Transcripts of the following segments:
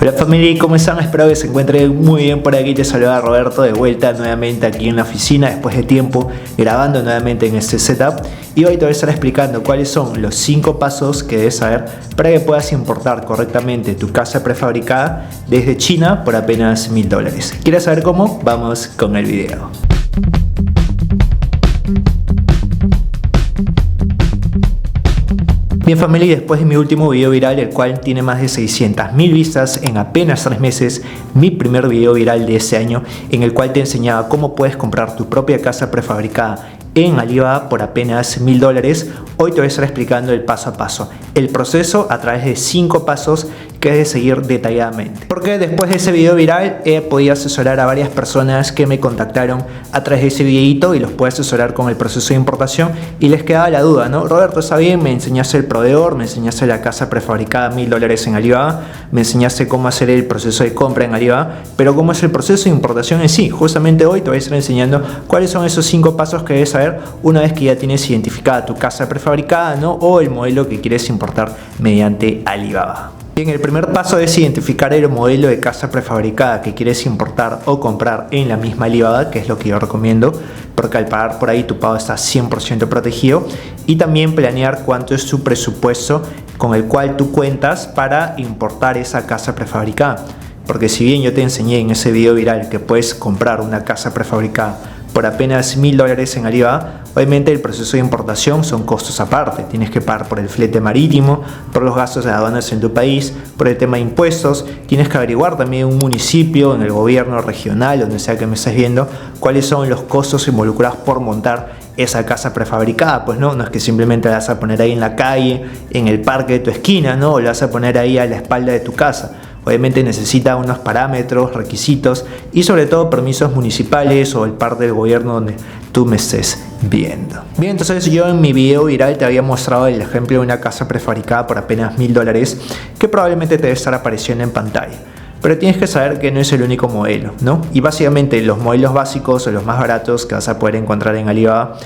Hola familia, ¿cómo están? Espero que se encuentren muy bien por aquí. Te saluda Roberto de vuelta nuevamente aquí en la oficina después de tiempo grabando nuevamente en este setup, y hoy te voy a estar explicando cuáles son los 5 pasos que debes saber para que puedas importar correctamente tu casa prefabricada desde China por apenas $1000. ¿Quieres saber cómo? Vamos con el video. Bien familia, y después de mi último video viral, el cual tiene más de 600.000 vistas en apenas 3 meses, mi primer video viral de ese año, en el cual te enseñaba cómo puedes comprar tu propia casa prefabricada en Alibaba por apenas $1000, hoy te voy a estar explicando el paso a paso, el proceso a través de 5 pasos que debes seguir detalladamente. Porque después de ese video viral he podido asesorar a varias personas que me contactaron a través de ese videito y los puedo asesorar con el proceso de importación, y les quedaba la duda, ¿no? Roberto, está bien, me enseñaste el proveedor, me enseñaste la casa prefabricada $1000 en Alibaba, me enseñaste cómo hacer el proceso de compra en Alibaba, pero ¿cómo es el proceso de importación en sí? Justamente hoy te voy a estar enseñando cuáles son esos 5 pasos que debes saber una vez que ya tienes identificada tu casa prefabricada, ¿no? O el modelo que quieres importar mediante Alibaba. Bien, el primer paso es identificar el modelo de casa prefabricada que quieres importar o comprar en la misma Alibaba, que es lo que yo recomiendo, porque al pagar por ahí tu pago está 100% protegido, y también planear cuánto es tu presupuesto con el cual tú cuentas para importar esa casa prefabricada. Porque si bien yo te enseñé en ese video viral que puedes comprar una casa prefabricada por apenas $1000 en Alibaba, obviamente el proceso de importación son costos aparte. Tienes que pagar por el flete marítimo, por los gastos de aduanas en tu país, por el tema de impuestos. Tienes que averiguar también en un municipio, en el gobierno regional, donde sea que me estés viendo, cuáles son los costos involucrados por montar esa casa prefabricada. Pues no es que simplemente la vas a poner ahí en la calle, en el parque de tu esquina, ¿no? O la vas a poner ahí a la espalda de tu casa. Obviamente necesita unos parámetros, requisitos y sobre todo permisos municipales o el parte del gobierno donde tú me estés viendo. Bien, entonces yo en mi video viral te había mostrado el ejemplo de una casa prefabricada por apenas $1000 que probablemente te debe estar apareciendo en pantalla. Pero tienes que saber que no es el único modelo, ¿no? Y básicamente los modelos básicos o los más baratos que vas a poder encontrar en Alibaba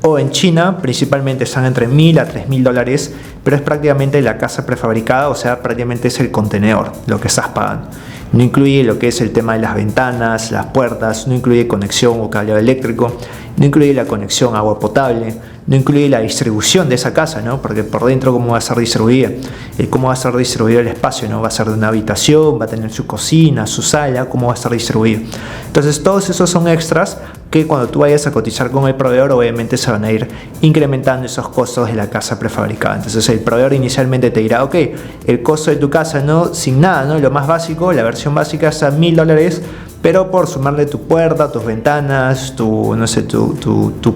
o en China principalmente están entre $1000 a $3000, pero es prácticamente la casa prefabricada, o sea, prácticamente es el contenedor lo que estás pagando. No incluye lo que es el tema de las ventanas, las puertas, no incluye conexión o cableado eléctrico, no incluye la conexión a agua potable, no incluye la distribución de esa casa, ¿no? Porque por dentro cómo va a ser distribuida, cómo va a ser distribuido el espacio, ¿no? Va a ser de una habitación, va a tener su cocina, su sala, cómo va a estar distribuido. Entonces todos esos son extras que cuando tú vayas a cotizar con el proveedor obviamente se van a ir incrementando esos costos de la casa prefabricada. Entonces el proveedor inicialmente te dirá, ok, el costo de tu casa, ¿no? Sin nada, ¿no? Lo más básico, la versión básica está a $1000, pero por sumarle tu puerta, tus ventanas, tu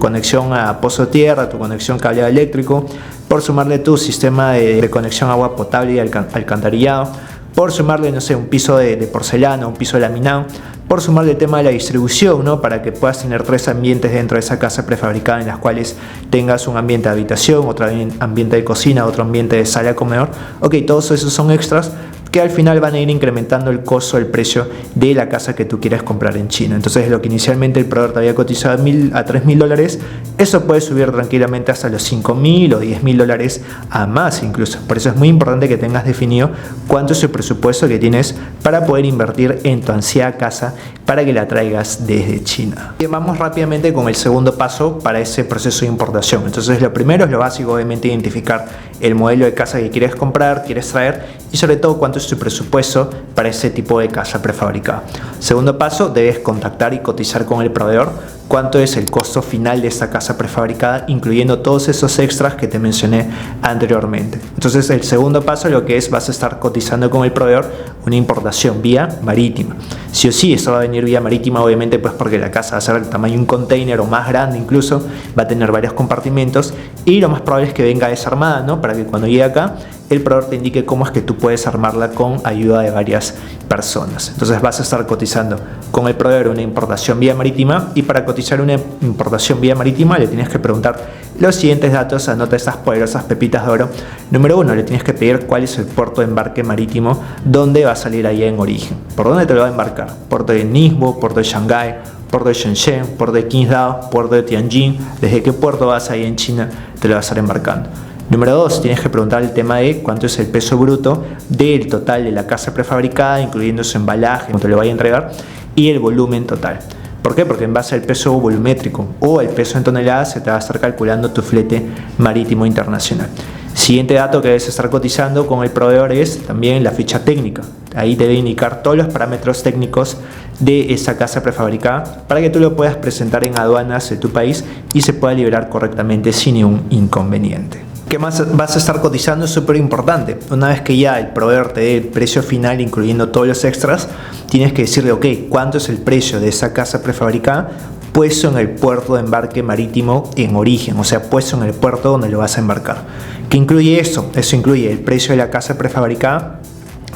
conexión a pozo de tierra, tu conexión cableado eléctrico, por sumarle tu sistema de conexión a agua potable y alcantarillado, por sumarle, no sé, un piso de porcelana, un piso laminado, por sumarle el tema de la distribución, ¿no? Para que puedas tener 3 ambientes dentro de esa casa prefabricada, en las cuales tengas un ambiente de habitación, otro ambiente de cocina, otro ambiente de sala comedor. Ok, todos esos son extras que al final van a ir incrementando el costo, el precio de la casa que tú quieras comprar en China. Entonces lo que inicialmente el proveedor te había cotizado a $3000, eso puede subir tranquilamente hasta los $5000 o $10000 a más incluso. Por eso es muy importante que tengas definido cuánto es el presupuesto que tienes para poder invertir en tu ansiada casa para que la traigas desde China. Bien, vamos rápidamente con el segundo paso para ese proceso de importación. Entonces lo primero es lo básico, obviamente identificar el modelo de casa que quieres comprar, quieres traer, y sobre todo cuánto es tu presupuesto para ese tipo de casa prefabricada. Segundo paso, debes contactar y cotizar con el proveedor cuánto es el costo final de esta casa prefabricada, incluyendo todos esos extras que te mencioné anteriormente. Entonces el segundo paso lo que es, vas a estar cotizando con el proveedor una importación vía marítima. Sí o sí, esto va a venir vía marítima, obviamente, pues porque la casa va a ser del tamaño de un container o más grande incluso, va a tener varios compartimentos y lo más probable es que venga desarmada, ¿no? Para que cuando llegue acá el proveedor te indique cómo es que tú puedes armarla con ayuda de varias personas. Entonces vas a estar cotizando con el proveedor una importación vía marítima, y para cotizar una importación vía marítima le tienes que preguntar los siguientes datos. Anota estas poderosas pepitas de oro. Número 1, le tienes que pedir cuál es el puerto de embarque marítimo donde va a salir allá en origen. ¿Por dónde te lo va a embarcar? Puerto de Ningbo, puerto de Shanghái, puerto de Shenzhen, puerto de Qingdao, puerto de Tianjin. ¿Desde qué puerto vas ahí en China te lo vas a estar embarcando? Número 2, tienes que preguntar el tema de cuánto es el peso bruto del total de la casa prefabricada, incluyendo su embalaje, cuánto te lo vaya a entregar, y el volumen total. ¿Por qué? Porque en base al peso volumétrico o el peso en toneladas se te va a estar calculando tu flete marítimo internacional. Siguiente dato que debes estar cotizando con el proveedor es también la ficha técnica. Ahí te debe indicar todos los parámetros técnicos de esa casa prefabricada para que tú lo puedas presentar en aduanas de tu país y se pueda liberar correctamente sin ningún inconveniente. ¿Qué más vas a estar cotizando? Es súper importante. Una vez que ya el proveedor te dé el precio final, incluyendo todos los extras, tienes que decirle, ok, ¿cuánto es el precio de esa casa prefabricada puesto en el puerto de embarque marítimo en origen? O sea, puesto en el puerto donde lo vas a embarcar. ¿Qué incluye eso? Eso incluye el precio de la casa prefabricada,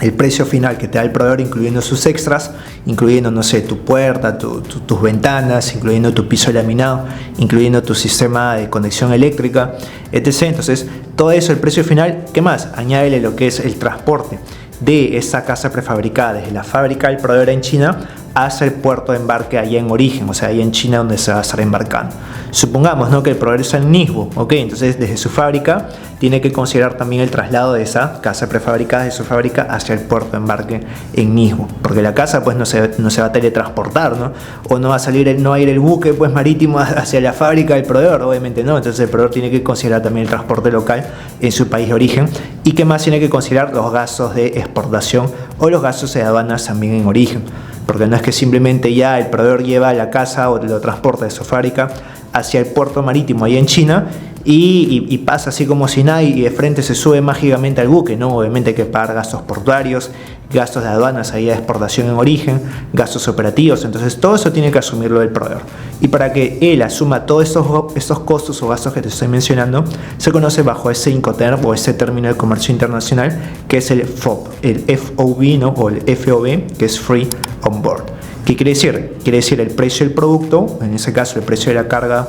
el precio final que te da el proveedor, incluyendo sus extras, incluyendo, no sé, tu puerta, tus ventanas, incluyendo tu piso laminado, incluyendo tu sistema de conexión eléctrica, etc. Entonces, todo eso, el precio final. ¿Qué más? Añádele lo que es el transporte de esa casa prefabricada desde la fábrica del proveedor en China hasta el puerto de embarque allá en origen, o sea, allá en China donde se va a estar embarcando. Supongamos, ¿no?, que el proveedor está en Ningbo, ok, entonces desde su fábrica tiene que considerar también el traslado de esa casa prefabricada de su fábrica hacia el puerto de embarque en Ningbo, porque la casa pues no se va a teletransportar, ¿no? O no va a ir el buque pues marítimo hacia la fábrica del proveedor, obviamente no. Entonces el proveedor tiene que considerar también el transporte local en su país de origen. ¿Y qué más tiene que considerar? Los gastos de exportación o los gastos de aduanas también en origen, porque no es que simplemente ya el proveedor lleva la casa o lo transporta de su fábrica hacia el puerto marítimo ahí en China y pasa así como si nada y de frente se sube mágicamente al buque, ¿no? Obviamente hay que pagar gastos portuarios, gastos de aduanas ahí de exportación en origen, gastos operativos. Entonces todo eso tiene que asumirlo el proveedor, y para que él asuma todos estos costos o gastos que te estoy mencionando, se conoce bajo ese Incoterm o ese término de comercio internacional que es el FOB, el FOB, ¿no?, o el FOB, que es Free On Board. ¿Qué quiere decir? Quiere decir el precio del producto, en ese caso el precio de la carga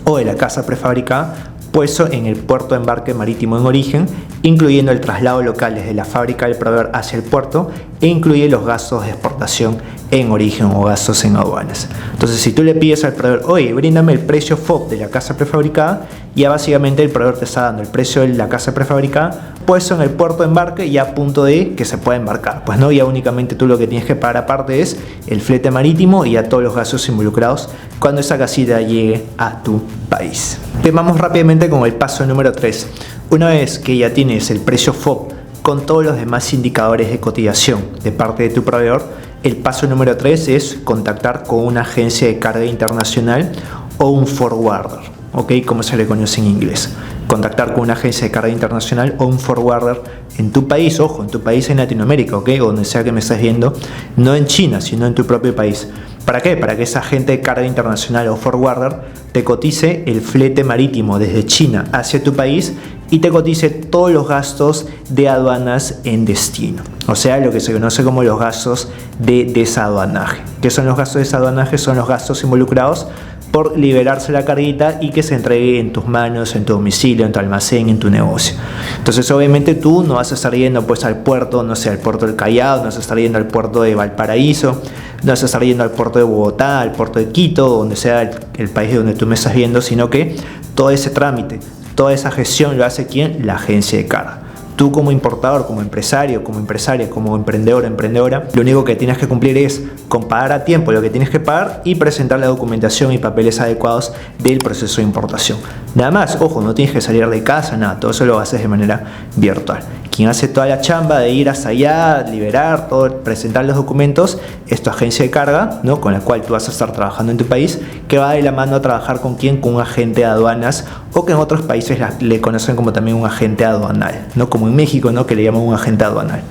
o de la casa prefabricada, puesto en el puerto de embarque marítimo en origen, incluyendo el traslado local desde la fábrica del proveedor hacia el puerto, e incluye los gastos de exportación en origen o gastos en aduanas. Entonces, si tú le pides al proveedor, oye, bríndame el precio FOB de la casa prefabricada, ya básicamente el proveedor te está dando el precio de la casa prefabricada puesto en el puerto de embarque y a punto de que se pueda embarcar. Pues no, ya únicamente tú lo que tienes que pagar aparte es el flete marítimo y a todos los gastos involucrados cuando esa casita llegue a tu país. Vamos rápidamente con el paso número 3. Una vez que ya tienes el precio FOB con todos los demás indicadores de cotización de parte de tu proveedor, el paso número 3 es contactar con una agencia de carga internacional o un forwarder, ¿ok?, como se le conoce en inglés. Contactar con una agencia de carga internacional o un forwarder en tu país, ojo, en tu país en Latinoamérica, ¿ok?, o donde sea que me estés viendo, no en China, sino en tu propio país. ¿Para qué? Para que esa agente de carga internacional o forwarder te cotice el flete marítimo desde China hacia tu país y te cotice todos los gastos de aduanas en destino. O sea, lo que se conoce como los gastos de desaduanaje. ¿Qué son los gastos de desaduanaje? Son los gastos involucrados por liberarse la carguita y que se entregue en tus manos, en tu domicilio, en tu almacén, en tu negocio. Entonces obviamente tú no vas a estar yendo pues al puerto, no sé, al puerto del Callao, no vas a estar yendo al puerto de Valparaíso, no vas a estar yendo al puerto de Bogotá, al puerto de Quito, donde sea el país donde tú me estás viendo, sino que todo ese trámite, toda esa gestión lo hace ¿quién? La agencia de carga. Tú como importador, como empresario, como empresaria, como emprendedor, emprendedora, lo único que tienes que cumplir es con pagar a tiempo lo que tienes que pagar y presentar la documentación y papeles adecuados del proceso de importación. Nada más, ojo, no tienes que salir de casa, nada, todo eso lo haces de manera virtual. Quien hace toda la chamba de ir hasta allá, liberar, todo, presentar los documentos, es tu agencia de carga, ¿no?, con la cual tú vas a estar trabajando en tu país, que va de la mano a trabajar con quién, con un agente de aduanas, o que en otros países le conocen como también un agente aduanal, ¿no?, como en México, ¿no?, que le llaman un agente aduanal.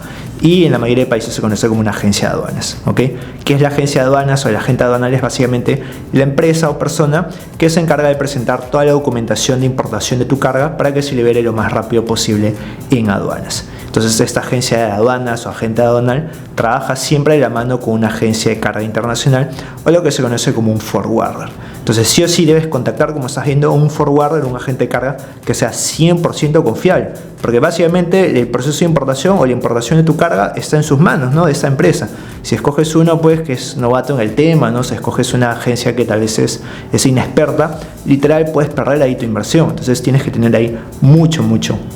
Y en la mayoría de países se conoce como una agencia de aduanas, ¿ok? ¿Qué es la agencia de aduanas o el agente aduanal? Es básicamente la empresa o persona que se encarga de presentar toda la documentación de importación de tu carga para que se libere lo más rápido posible en aduanas. Entonces esta agencia de aduanas o agente aduanal trabaja siempre de la mano con una agencia de carga internacional o lo que se conoce como un forwarder. Entonces sí o sí debes contactar, como estás viendo, a un forwarder, un agente de carga que sea 100% confiable, porque básicamente el proceso de importación o la importación de tu carga está en sus manos, ¿no?, de esta empresa. Si escoges uno pues que es novato en el tema, ¿no? Si escoges una agencia que tal vez es inexperta, literal puedes perder ahí tu inversión. Entonces tienes que tener ahí mucho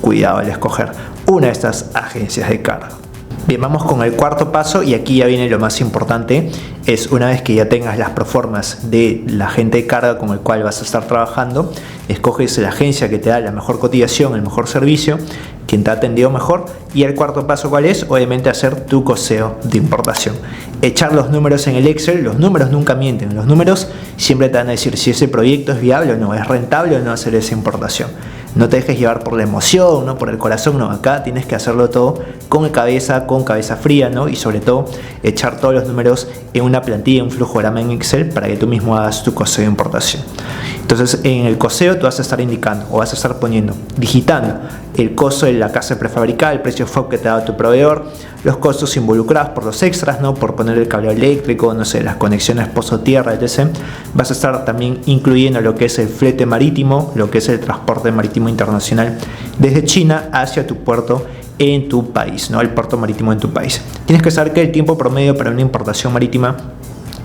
cuidado al escoger una de estas agencias de carga. Bien, vamos con el cuarto paso y aquí ya viene lo más importante. Es una vez que ya tengas las proformas de la agente de carga con el cual vas a estar trabajando, escoges la agencia que te da la mejor cotización, el mejor servicio, quien te ha atendido mejor, y el cuarto paso ¿cuál es? Obviamente hacer tu coseo de importación. Echar los números en el Excel. Los números nunca mienten, los números siempre te van a decir si ese proyecto es viable o no, es rentable o no hacer esa importación. No te dejes llevar por la emoción, ¿no? Por el corazón, no. Acá tienes que hacerlo todo con cabeza fría, ¿no? Y sobre todo echar todos los números en una plantilla, un flujograma en Excel para que tú mismo hagas tu coseo de importación. Entonces en el coseo tú vas a estar indicando o vas a estar poniendo, digitando el costo de la casa prefabricada, el precio FOB que te ha dado tu proveedor, los costos involucrados por los extras, ¿no? Por poner el cable eléctrico, no sé, las conexiones pozo-tierra, etc. Vas a estar también incluyendo lo que es el flete marítimo, lo que es el transporte marítimo internacional desde China hacia tu puerto en tu país, ¿no? El puerto marítimo en tu país. Tienes que saber que el tiempo promedio para una importación marítima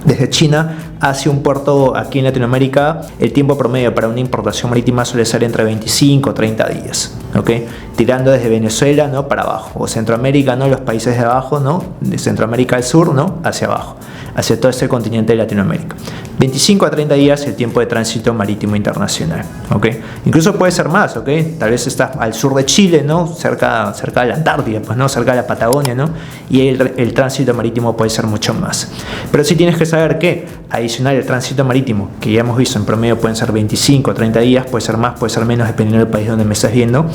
desde China hacia un puerto aquí en Latinoamérica, el tiempo promedio para una importación marítima suele ser entre 25 o 30 días, ¿ok? Tirando desde Venezuela, ¿no? Para abajo, o Centroamérica, ¿no? Los países de abajo, ¿no? De Centroamérica al sur, ¿no? Hacia abajo, hacia todo este continente de Latinoamérica. 25 a 30 días el tiempo de tránsito marítimo internacional, ¿ok? Incluso puede ser más, ¿ok? Tal vez estás al sur de Chile, ¿no? Cerca de la Antártida, pues, ¿no? Cerca de la Patagonia, ¿no? Y el tránsito marítimo puede ser mucho más. Pero sí tienes que saber que adicional al tránsito marítimo, que ya hemos visto en promedio pueden ser 25 o 30 días, puede ser más, puede ser menos, dependiendo del país donde me estás viendo,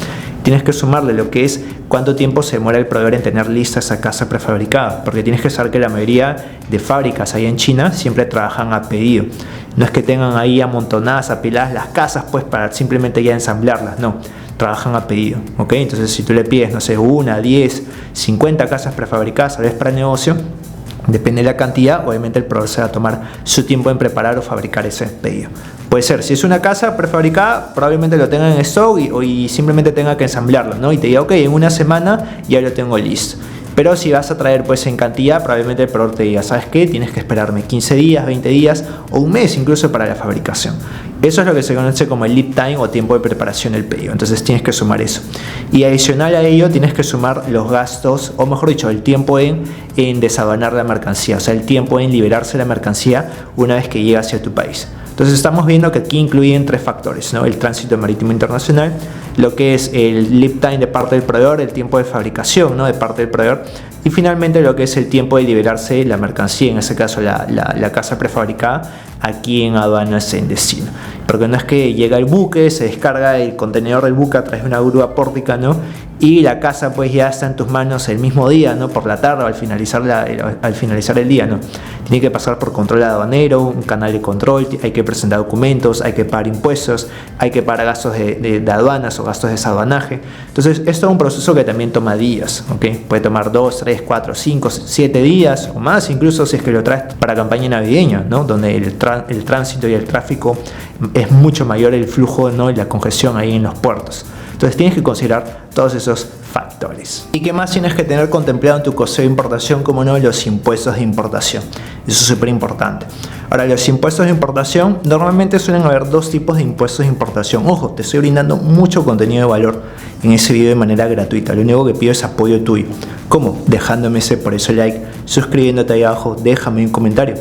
tienes que sumarle lo que es cuánto tiempo se demora el proveedor en tener lista esa casa prefabricada, porque tienes que saber que la mayoría de fábricas ahí en China siempre trabajan a pedido. No es que tengan ahí amontonadas, apiladas las casas pues para simplemente ya ensamblarlas, no, trabajan a pedido, ¿ok? Entonces si tú le pides, no sé, 1, 10, 50 casas prefabricadas a la vez para el negocio, depende de la cantidad, obviamente el proveedor se va a tomar su tiempo en preparar o fabricar ese pedido. Puede ser, si es una casa prefabricada, probablemente lo tenga en stock y simplemente tenga que ensamblarlo, ¿no? Y te diga, ok, en una semana ya lo tengo listo. Pero si vas a traer pues en cantidad, probablemente el proveedor te diga, ¿sabes qué? Tienes que esperarme 15 días, 20 días o un mes incluso para la fabricación. Eso es lo que se conoce como el lead time o tiempo de preparación del pedido. Entonces tienes que sumar eso. Y adicional a ello tienes que sumar los gastos, o mejor dicho, el tiempo en desaduanar la mercancía. O sea, el tiempo en liberarse la mercancía una vez que llega hacia tu país. Entonces estamos viendo que aquí incluyen 3 factores, ¿no? El tránsito marítimo internacional, lo que es el lead time de parte del proveedor, el tiempo de fabricación, ¿no? De parte del proveedor, y finalmente lo que es el tiempo de liberarse la mercancía, en ese caso la casa prefabricada aquí en aduanas en destino. Porque no es que llega el buque, se descarga el contenedor del buque a través de una grúa pórtica, ¿no? Y la casa pues ya está en tus manos el mismo día, ¿no? Por la tarde, al finalizar el día, ¿no? Tiene que pasar por control aduanero, un canal de control, hay que presentar documentos, hay que pagar impuestos, hay que pagar gastos de aduanas o gastos de desaduanaje. Entonces esto es un proceso que también toma días, ¿ok? Puede tomar 2, 3, 4, 5, 7 días o más, incluso si es que lo traes para campaña navideña, ¿no? Donde el tránsito y el tráfico es mucho mayor, el flujo, ¿no? Y la congestión ahí en los puertos. Entonces tienes que considerar todos esos factores. ¿Y qué más tienes que tener contemplado en tu coseo de importación? Como no, los impuestos de importación. Eso es súper importante. Ahora, los impuestos de importación, normalmente suelen haber 2 tipos de impuestos de importación. Ojo, te estoy brindando mucho contenido de valor en ese video de manera gratuita. Lo único que pido es apoyo tuyo. ¿Cómo? Dejándome por eso like, suscribiéndote ahí abajo, déjame un comentario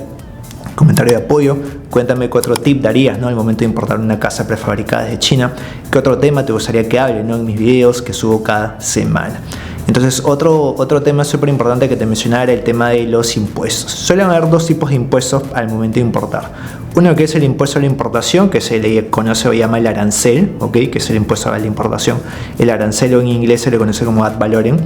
de apoyo, cuéntame qué otro tip darías, ¿no? Al momento de importar una casa prefabricada desde China, qué otro tema te gustaría que hable, ¿no? En mis videos que subo cada semana. Entonces otro tema súper importante que te mencionaba era el tema de los impuestos. Suelen haber 2 tipos de impuestos al momento de importar. Uno que es el impuesto a la importación, que se le conoce o llama el arancel, ¿okay? Que es el impuesto a la importación. El arancel en inglés se le conoce como ad valorem.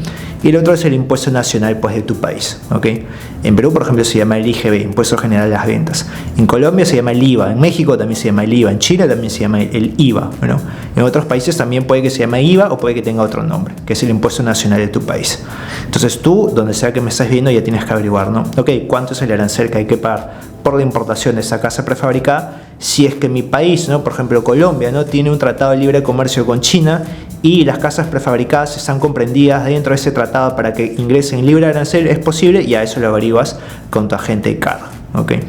Y el otro es el impuesto nacional pues, de tu país. ¿Okay? En Perú, por ejemplo, se llama el IGB, Impuesto General a las Ventas. En Colombia se llama el IVA. En México también se llama el IVA. En Chile también se llama el IVA. ¿No? En otros países también puede que se llame IVA o puede que tenga otro nombre, que es el impuesto nacional de tu país. Entonces tú, donde sea que me estás viendo, ya tienes que averiguar, ¿no? Ok, ¿cuánto es el arancel que hay que pagar por la importación de esa casa prefabricada? Si es que mi país, ¿no? Por ejemplo Colombia, ¿no? Tiene un tratado de libre comercio con China y las casas prefabricadas están comprendidas dentro de ese tratado para que ingresen libre de arancel, es posible, y a eso lo averiguas con tu agente de carga. ¿Okay?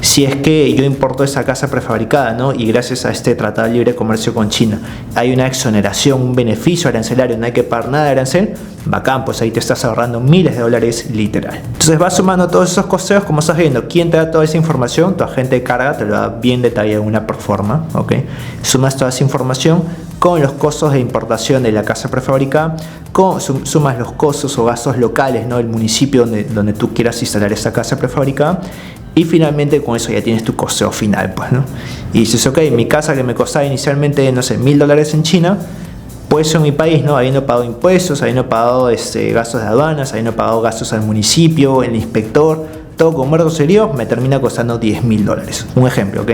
Si es que yo importo esa casa prefabricada, ¿no? Y gracias a este tratado de libre comercio con China hay una exoneración, un beneficio arancelario, no hay que pagar nada de arancel, bacán, pues ahí te estás ahorrando miles de dólares literal. Entonces vas sumando todos esos costeos, como estás viendo. ¿Quién te da toda esa información? Tu agente de carga te lo da bien detallado en una proforma. ¿Okay? Sumas toda esa información con los costos de importación de la casa prefabricada, sumas los costos o gastos locales, ¿no? del municipio donde tú quieras instalar esa casa prefabricada, y finalmente con eso ya tienes tu costeo final, pues, ¿no? Y dices, ok, mi casa que me costaba inicialmente, no sé, $1000 en China, pues en mi país, ¿no? Habiendo pagado impuestos, habiendo pagado gastos de aduanas, habiendo pagado gastos al municipio, el inspector, todo con muertos heridos, me termina costando $10.000. Un ejemplo, ¿ok?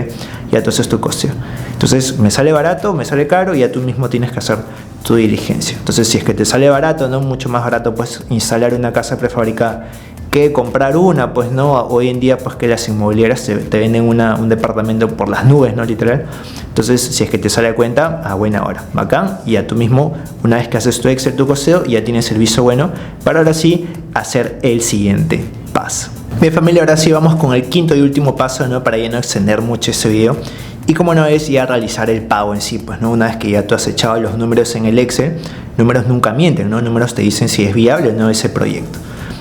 Ya entonces tu costeo. Entonces, me sale barato, me sale caro, y ya tú mismo tienes que hacer tu diligencia. Entonces, si es que te sale barato, ¿no? Mucho más barato, pues, instalar una casa prefabricada que comprar una, pues, ¿no? Hoy en día, pues, que las inmobiliarias te venden un departamento por las nubes, ¿no? Literal. Entonces, si es que te sale a cuenta, a buena hora, bacán, y ya tú mismo, una vez que haces tu Excel, tu costeo, ya tienes el visto bueno para ahora sí hacer el siguiente paso. Bien, familia, ahora sí vamos con el quinto y último paso, ¿no? Para ya no extender mucho este video. Y como no es ya realizar el pago en sí, pues, ¿no? Una vez que ya tú has echado los números en el Excel, números nunca mienten, ¿no? Números te dicen si es viable o no ese proyecto.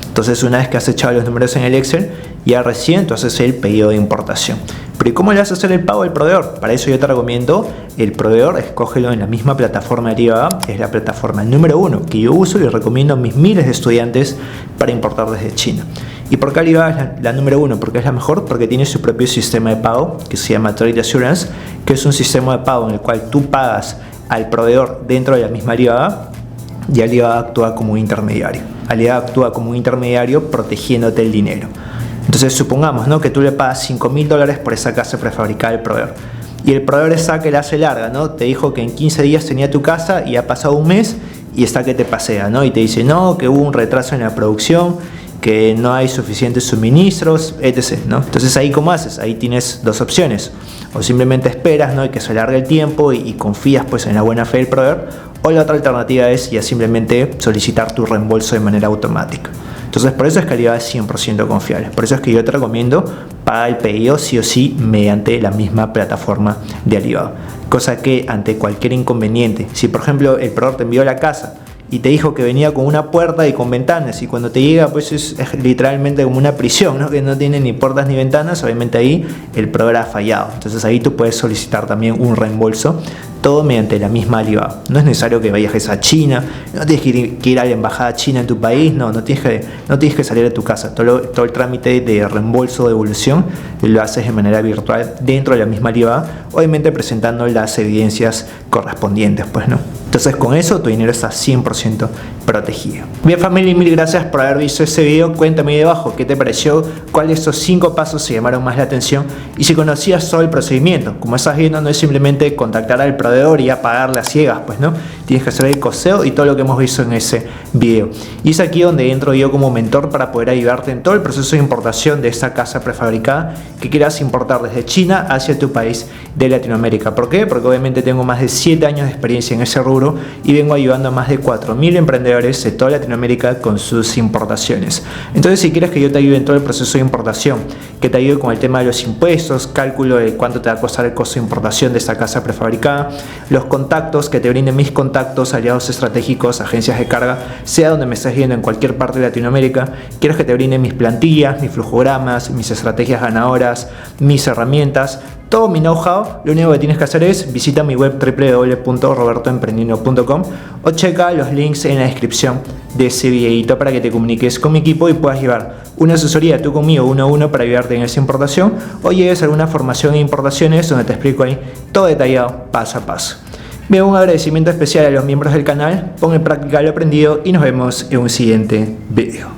Entonces, una vez que has echado los números en el Excel, ya recién tú haces el pedido de importación. Pero ¿y cómo le vas a hacer el pago al proveedor? Para eso yo te recomiendo el proveedor, escógelo en la misma plataforma de Alibaba, es la plataforma número 1 que yo uso y recomiendo a mis miles de estudiantes para importar desde China. ¿Y por qué Alibaba es la número 1? Porque es la mejor, porque tiene su propio sistema de pago que se llama Trade Assurance, que es un sistema de pago en el cual tú pagas al proveedor dentro de la misma Alibaba, y Alibaba actúa como un intermediario. Alibaba actúa como un intermediario protegiéndote el dinero. Entonces, supongamos, ¿no? que tú le pagas $5.000 por esa casa prefabricada al proveedor, y el proveedor está que la hace larga, ¿no? Te dijo que en 15 días tenía tu casa y ha pasado un mes y está que te pasea, ¿no? Y te dice, no, que hubo un retraso en la producción, que no hay suficientes suministros, etc., ¿no? Entonces, ahí, ¿cómo haces? Ahí tienes dos opciones: o simplemente esperas, ¿no? y que se alargue el tiempo y confías, pues, en la buena fe del proveedor, o la otra alternativa es ya simplemente solicitar tu reembolso de manera automática. Entonces, por eso es que Alibaba es 100% confiable. Por eso es que yo te recomiendo pagar el pedido sí o sí mediante la misma plataforma de Alibaba. Cosa que ante cualquier inconveniente, si por ejemplo el proveedor te envió la casa y te dijo que venía con una puerta y con ventanas, y cuando te llega, pues es literalmente como una prisión, ¿no? Que no tiene ni puertas ni ventanas, obviamente ahí el proveedor ha fallado. Entonces ahí tú puedes solicitar también un reembolso, todo mediante la misma Alibaba. No es necesario que viajes a China, no tienes que ir a la embajada china en tu país, no tienes que salir de tu casa. Todo el trámite de reembolso o devolución lo haces de manera virtual dentro de la misma Alibaba, obviamente presentando las evidencias correspondientes, pues, ¿no? Entonces, con eso tu dinero está 100% protegido. Bien, familia, mil gracias por haber visto este video. Cuéntame ahí debajo qué te pareció, cuál de estos 5 pasos se llamaron más la atención, y si conocías todo el procedimiento. Como estás viendo, no es simplemente contactar al proveedor y ya pagarle a ciegas, pues, ¿no? Tienes que hacer el costeo y todo lo que hemos visto en ese video. Y es aquí donde entro yo como mentor para poder ayudarte en todo el proceso de importación de esta casa prefabricada que quieras importar desde China hacia tu país de Latinoamérica. ¿Por qué? Porque obviamente tengo más de 7 años de experiencia en ese rubro y vengo ayudando a más de 4.000 emprendedores de toda Latinoamérica con sus importaciones. Entonces, si quieres que yo te ayude en todo el proceso de importación, que te ayude con el tema de los impuestos, cálculo de cuánto te va a costar el costo de importación de esta casa prefabricada, los contactos, que te brinden mis contactos, aliados estratégicos, agencias de carga, sea donde me estés viendo en cualquier parte de Latinoamérica, quieres que te brinden mis plantillas, mis flujogramas, mis estrategias ganadoras, mis herramientas, todo mi know-how, lo único que tienes que hacer es visita mi web www.robertoemprendino.com o checa los links en la descripción de ese videito para que te comuniques con mi equipo y puedas llevar una asesoría tú conmigo 1 a 1 para ayudarte en esa importación, o llegues a alguna formación en importaciones donde te explico ahí todo detallado paso a paso. Bien, un agradecimiento especial a los miembros del canal, pon en práctica lo aprendido y nos vemos en un siguiente video.